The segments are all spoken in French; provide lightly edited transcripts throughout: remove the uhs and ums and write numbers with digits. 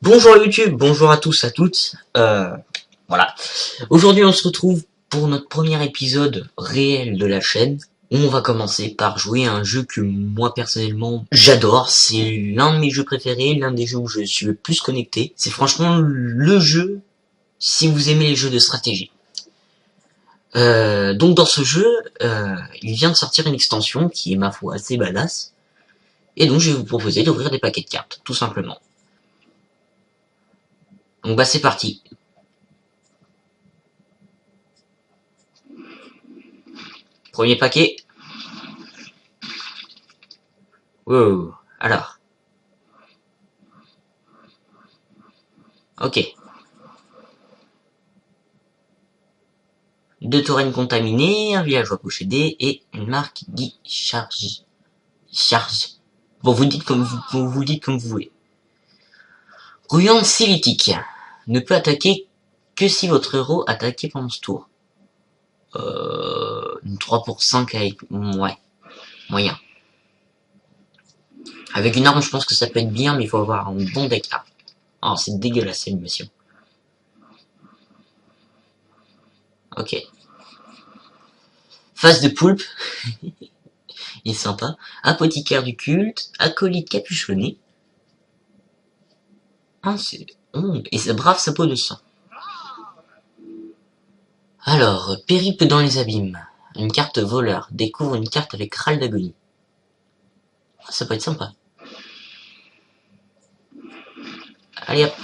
Bonjour YouTube, bonjour à tous, à toutes. Voilà. Aujourd'hui, on se retrouve pour notre premier épisode réel de la chaîne. On va commencer par jouer à un jeu que moi personnellement j'adore. C'est l'un de mes jeux préférés, l'un des jeux où je suis le plus connecté. C'est franchement le jeu si vous aimez les jeux de stratégie. Donc dans ce jeu, il vient de sortir une extension qui est ma foi assez badass. Et donc je vais vous proposer d'ouvrir des paquets de cartes, tout simplement. Donc bah c'est parti. Premier paquet. Wow. Alors. Ok. Deux taurennes contaminées, un villageois possédé et une marque qui charge. Bon, vous dites comme vous voulez. Grouillante Silitique. Ne peut attaquer que si votre héros attaqué pendant ce tour. 3 pour 5 avec... Ouais. Moyen. Avec une arme, je pense que ça peut être bien, mais il faut avoir un bon deck. Ah, c'est dégueulasse, cette animation. Ok. Face de poulpe. Il est sympa. Apothicaire du culte. Acolyte capuchonné. Ah, c'est... et ça brave sa peau de sang. Alors, périple dans les abîmes. Une carte voleur. Découvre une carte avec râle d'agonie. Ah, ça peut être sympa. Allez hop.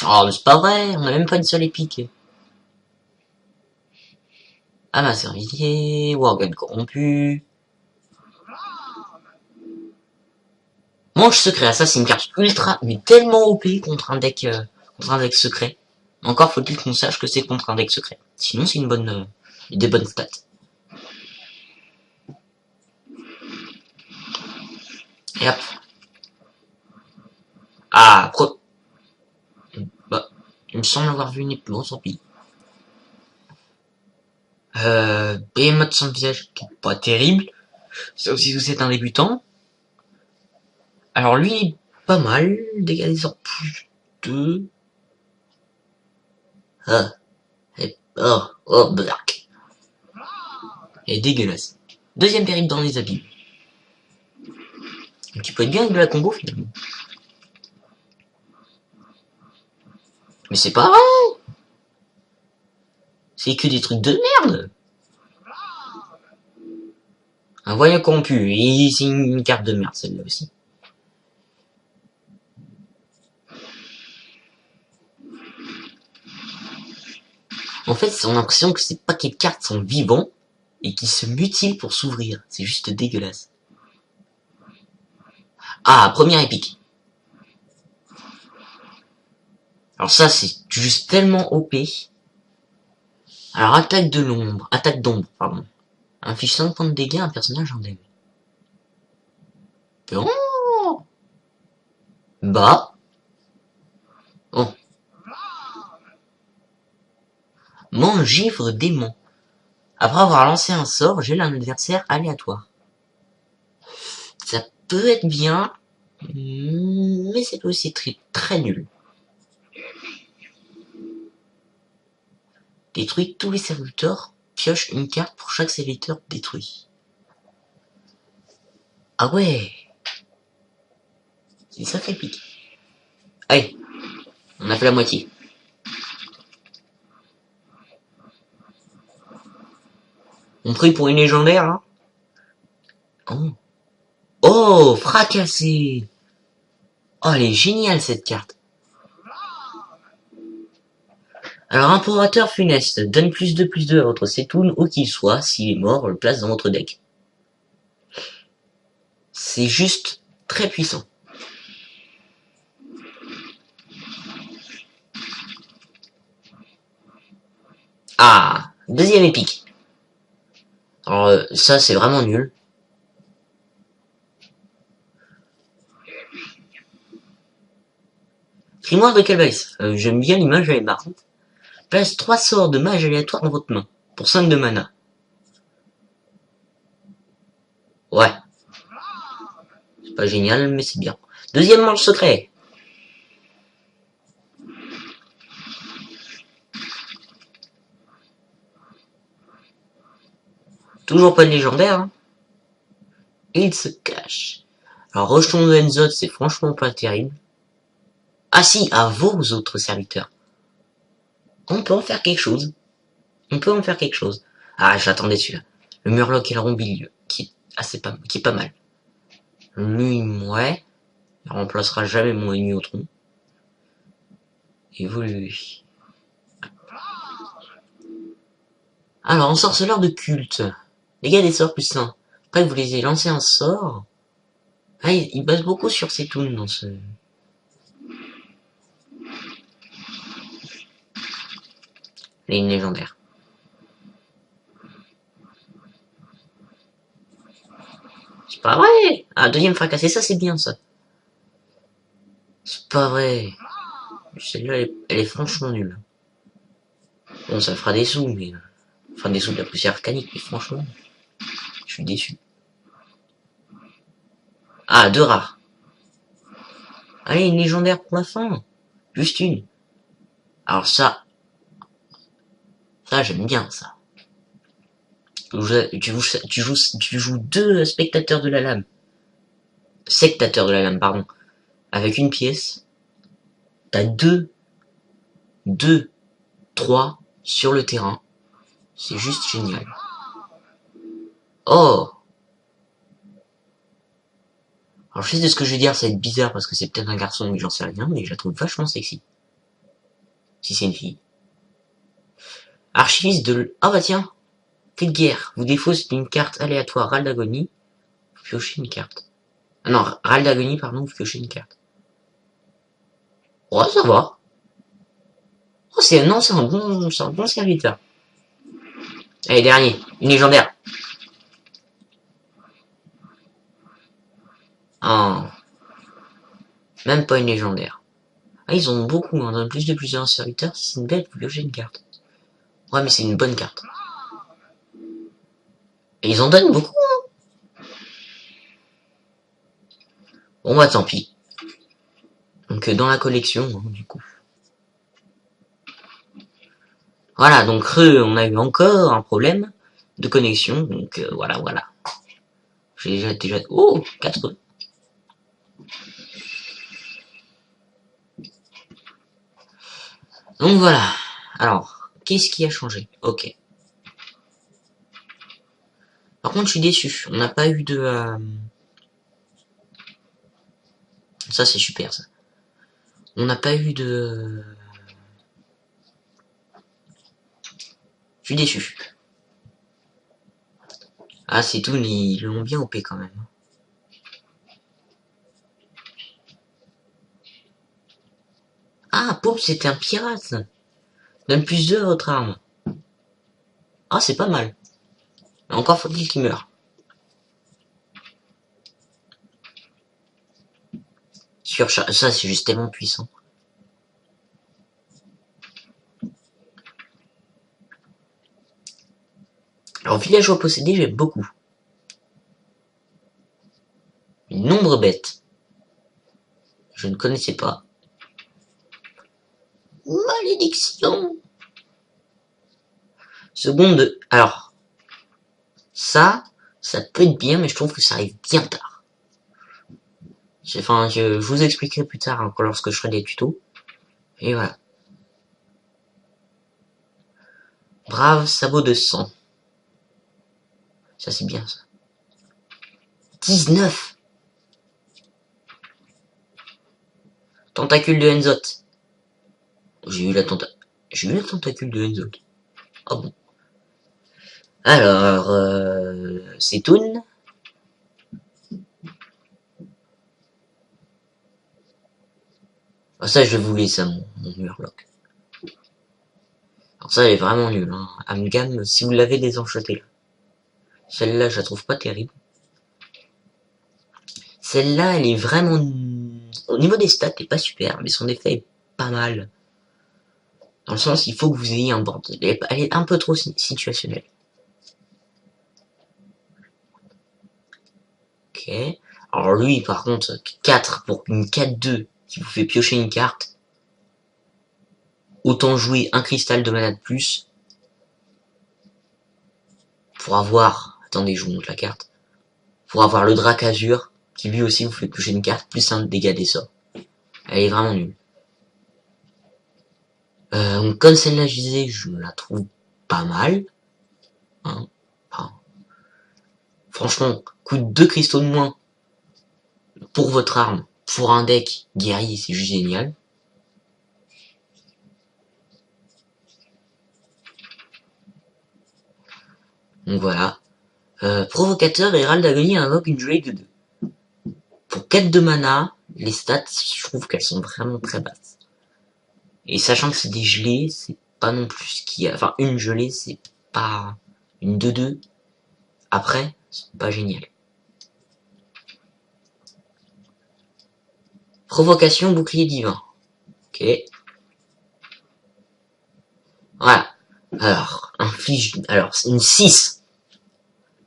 Oh, mais c'est pas vrai, on a même pas une seule épique. Ah, ma servilier, Worgen corrompu. Manche secret, ça c'est une carte ultra, mais tellement OP contre un deck secret. Encore faut-il qu'on sache que c'est contre un deck secret. Sinon c'est une bonne, des bonnes stats. Et hop. Ah, bah, il me semble avoir vu une plus grosse empire. Behemoth sans visage, qui est pas terrible. Sauf si vous êtes un débutant. Alors lui, pas mal. Dégâts des sorts plus 2. Ah. Black. Et dégueulasse. Deuxième périple dans les abîmes. Donc il peut être bien avec de la combo finalement. Mais c'est pas vrai. C'est que des trucs de merde. Un voyant corrompu. Et c'est une carte de merde celle-là aussi. En fait, on a l'impression que ces paquets de cartes sont vivants et qui se mutilent pour s'ouvrir. C'est juste dégueulasse. Ah, première épique. Alors ça, c'est juste tellement OP. Alors, attaque d'ombre, pardon. Inflige 5 points de dégâts à un personnage indemne. Oh bah. Oh. Mangivre démon. Après avoir lancé un sort, gèle un adversaire aléatoire. Ça peut être bien, mais c'est aussi très, très nul. Détruit tous les serviteurs, pioche une carte pour chaque serviteur détruit. Ah ouais, c'est ça fait pique. Allez, on a fait la moitié. On prie pour une légendaire, hein. Oh. Oh, fracassé. Oh, elle est géniale cette carte. Alors, impérateur funeste, donne +2/+2 à votre Setoun, où qu'il soit, s'il est mort, on le place dans votre deck. C'est juste très puissant. Ah, deuxième épique. Alors, ça, c'est vraiment nul. Grimoire de Calvalis. J'aime bien l'image, elle est marrante. Place 3 sorts de mage aléatoires dans votre main, pour 5 de mana. Ouais. Pas génial, mais c'est bien. Deuxième manche secret. Toujours pas de légendaire, hein. Il se cache. Alors, rejeton de Enzo, c'est franchement pas terrible. Ah si, à vos autres serviteurs. On peut en faire quelque chose. On peut en faire quelque chose. Ah, j'attendais celui-là. Le Murloc et le Rombilieu, qui est pas mal. Lui, ouais. Il remplacera jamais mon ennemi au tronc. Et vous, lui. Alors, ensorceleur de culte. Les gars, des sorts plus 1. Après, vous les avez lancé un sort. Ah, il base beaucoup sur ses toons dans ce... Ligne légendaire. C'est pas vrai. Ah, deuxième fracassé, ça c'est bien ça. C'est pas vrai. Celle-là, elle est franchement nulle. Bon, ça fera des sous, mais... Enfin, des sous de la poussière arcanique, mais franchement... Je suis déçu. Ah, 2 rares. Allez, une légendaire pour la fin. Juste une. Alors ça... Ça, j'aime bien, ça. Tu joues 2 spectateurs de la lame. Sectateurs de la lame, pardon. Avec une pièce. T'as 2, 3 sur le terrain. C'est juste génial. Oh! Alors je sais de ce que je vais dire, ça va être bizarre parce que c'est peut-être un garçon mais j'en sais rien, mais je la trouve vachement sexy. Si c'est une fille. Archiviste de... Ah bah tiens! Clé de guerre. Vous défaussez une carte aléatoire Râle d'agonie. Vous piochez une carte. Ah non, Râle d'agonie, pardon, vous piochez une carte. Ouais, ça va. Oh, c'est un bon serviteur. Allez, dernier. Une légendaire. Oh. Même pas une légendaire. Ah, ils ont beaucoup, on donne plus de plusieurs serviteurs. Si c'est une bête, vous piochez une carte. Ouais, mais c'est une bonne carte. Et ils en donnent beaucoup, hein. Bon, bah tant pis. Donc, dans la collection, hein, du coup. Voilà, donc on a eu encore un problème de connexion. Donc, voilà. J'ai déjà... Oh, 4. Donc voilà. Alors, qu'est-ce qui a changé? Ok. Par contre, je suis déçu. On n'a pas eu de... Ça, c'est super, ça. On n'a pas eu de... Je suis déçu. Ah, c'est tout, ils l'ont bien OP quand même. Ah, Pope, c'était un pirate. Donne plus 2 à votre arme. Ah, c'est pas mal. Mais encore faut-il qu'il meure. Ça, c'est juste tellement puissant. Alors, villageois possédé, j'aime beaucoup. Nombre bête. Je ne connaissais pas. Malédiction. Seconde. Alors, ça peut être bien, mais je trouve que ça arrive bien tard. Enfin, je vous expliquerai plus tard, hein, lorsque je ferai des tutos. Et voilà. Brave sabot de sang. Ça, c'est bien, ça. 19. Tentacule de Henzot. J'ai eu la tentacule de Henzot. Ah bon. Alors, c'est Toon. Ah, ça, je vais vous laisser, mon Murloc. Alors ça, elle est vraiment nulle, hein. Amgam, si vous l'avez, désenchanté là. Celle-là, je la trouve pas terrible. Celle-là, elle est vraiment... Au niveau des stats, elle est pas super, mais son effet est pas mal. Dans le sens, il faut que vous ayez un board. Elle est un peu trop situationnelle. Ok. Alors lui, par contre, 4 pour une 4-2 qui vous fait piocher une carte. Autant jouer un cristal de mana de plus. Pour avoir... Attendez, je vous montre la carte. Pour avoir le Drac Azur, qui lui aussi vous fait piocher une carte, plus un dégât des sorts. Elle est vraiment nulle. Donc comme celle-là, je disais, je la trouve pas mal. Hein. Enfin, franchement, coûte 2 cristaux de moins pour votre arme, pour un deck guerrier, c'est juste génial. Donc voilà. Provocateur, Hérald d'agonie invoque une gelée de 2. Pour 4 de mana, les stats, je trouve qu'elles sont vraiment très basses. Et sachant que c'est des gelées, c'est pas non plus ce qu'il y a... Enfin, une gelée, c'est pas... Une 2-2. Après, c'est pas génial. Provocation, bouclier divin. Ok. Voilà. Alors, alors, c'est une 6.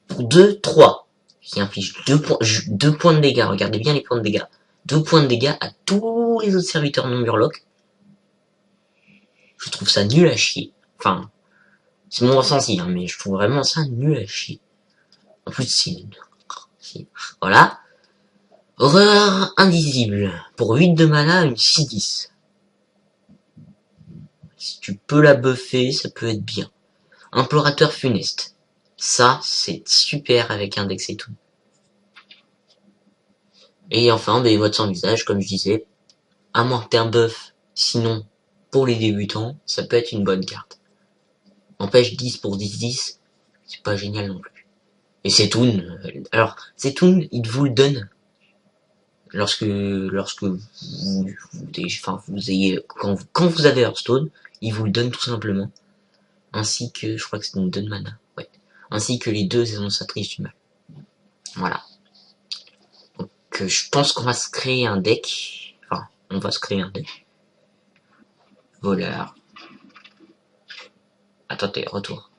Pour 2, 3. Qui inflige 2 points de dégâts. Regardez bien les points de dégâts. 2 points de dégâts à tous les autres serviteurs non murlocs. Je trouve ça nul à chier. Enfin, c'est mon ressenti, hein, mais je trouve vraiment ça nul à chier. En plus, c'est... Voilà. Horreur indisible. Pour 8 de mana, une 6-10. Si tu peux la buffer, ça peut être bien. Implorateur funeste. Ça, c'est super avec index et tout. Et enfin, votre sans visage, comme je disais. À moins que t'aies un buff, sinon, pour les débutants, ça peut être une bonne carte. Empêche 10 pour 10-10, c'est pas génial non plus. Et Setoun, alors, Setoun, il vous le donne lorsque vous ayez, quand vous avez Hearthstone, il vous le donne tout simplement. Ainsi que, je crois que c'est une 2 de mana, ouais. Ainsi que les 2 énonçatrices du mal. Voilà. Donc, je pense qu'on va se créer un deck. Enfin, on va se créer un deck. Voleur. Attendez, retour.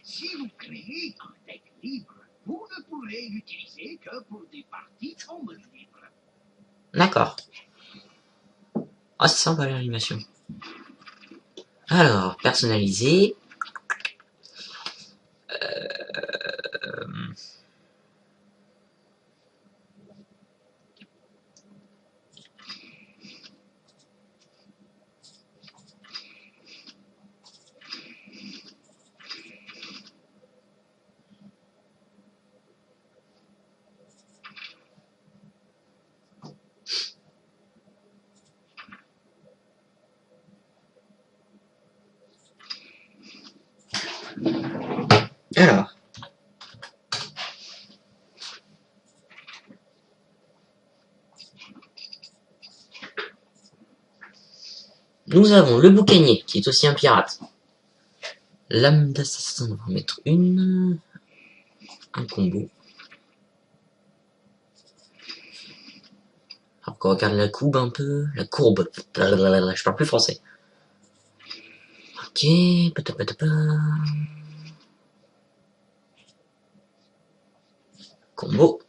Si vous créez un deck libre, vous ne pourrez l'utiliser que pour des parties en mode libre. D'accord. Ah, c'est sympa l'animation. Alors, personnalisé. Alors. Nous avons le boucanier, qui est aussi un pirate. Lame d'assassin, on va en mettre une. Un combo. Alors qu'on regarde la courbe un peu. La courbe. Je parle plus français. Ok. Combo.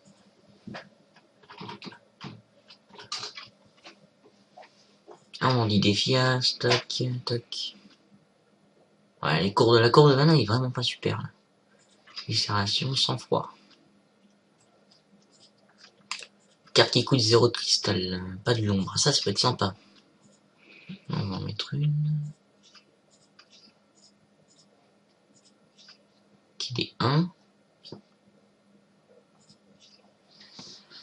Ah, on dit défiance. Toc, toc. Ouais, la courbe de mana est vraiment pas super. Là. Ulcération, sans froid. Carte qui coûte 0 de cristal. Pas de l'ombre. Ça peut être sympa. On va en mettre une. Qui est 1.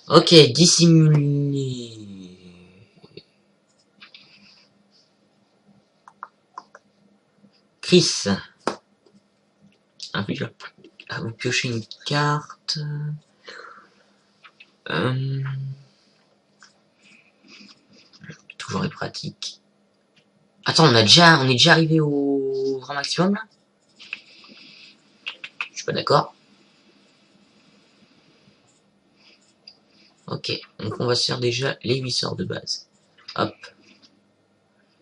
Ok, dissimulé. Chris. Inflige à vous piocher une carte. Toujours est pratique. Attends, on est déjà arrivé au grand maximum là? Je suis pas d'accord. Ok, donc on va se faire déjà les 8 sorts de base. Hop.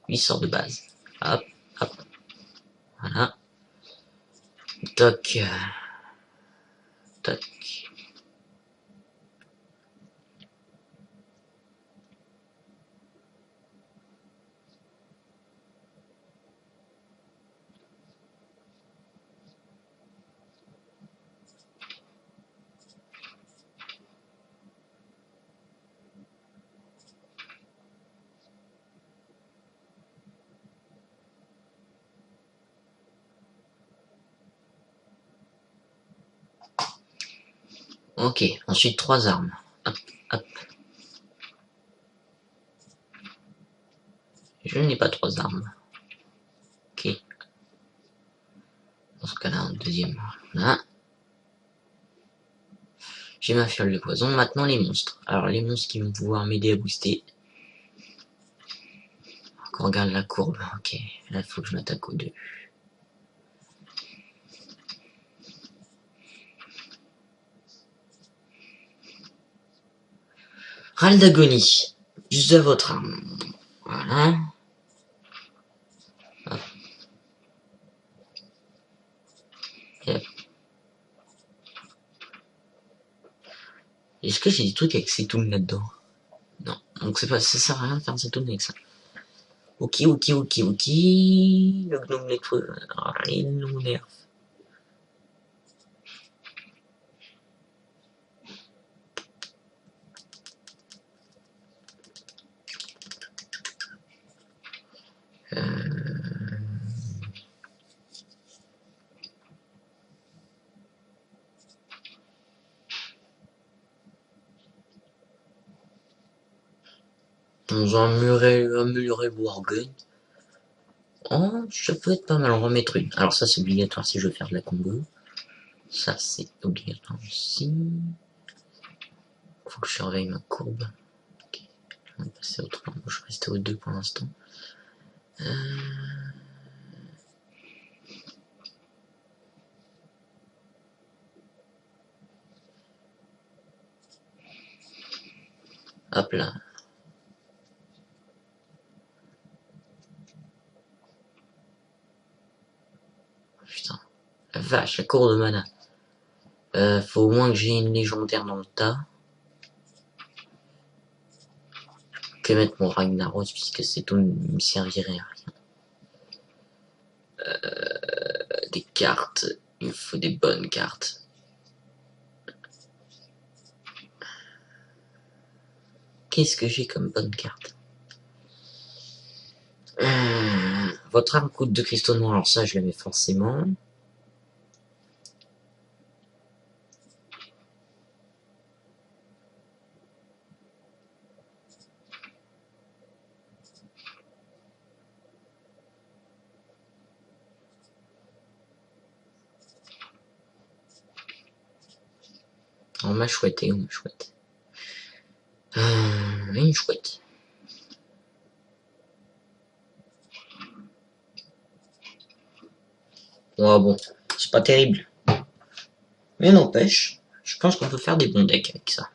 8 sorts de base. Hop, hop. Voilà. Toc. Tac. Ok, ensuite 3 armes. Hop, hop. Je n'ai pas 3 armes. Ok. Dans ce cas-là, un deuxième. Voilà. J'ai ma fiole de poison. Maintenant, les monstres. Alors, les monstres qui vont pouvoir m'aider à booster. On regarde la courbe. Ok. Là, il faut que je m'attaque aux deux. Râle d'agonie. Juste à votre arme. Voilà. Hop. Hop. Est-ce que j'ai des trucs avec ces toons là-dedans? Non. Donc c'est pas, ça sert à rien de faire ces toons avec ça. Ok. Le gnome lettreux. Il nous nerf. Dans un muret Worgen. Oh, ça peut être pas mal, on va mettre une. Alors ça c'est obligatoire si je veux faire de la combo. Ça c'est obligatoire aussi. Faut que je surveille ma courbe. Ok, on va passer au 3. Moi je vais rester au 2 pour l'instant. Hop là. Putain. La vache, la cour de mana. Faut au moins que j'ai une légendaire dans le tas. Que mettre mon Ragnaros puisque c'est tout ne me servirait à rien. Des cartes. Il me faut des bonnes cartes. Qu'est-ce que j'ai comme bonne carte? Votre arme coûte 2 cristaux noirs, alors ça je la mets forcément. On m'a chouetté, on m'a chouette. Une chouette. Ouais, bon, c'est pas terrible. Mais n'empêche, je pense qu'on peut faire des bons decks avec ça.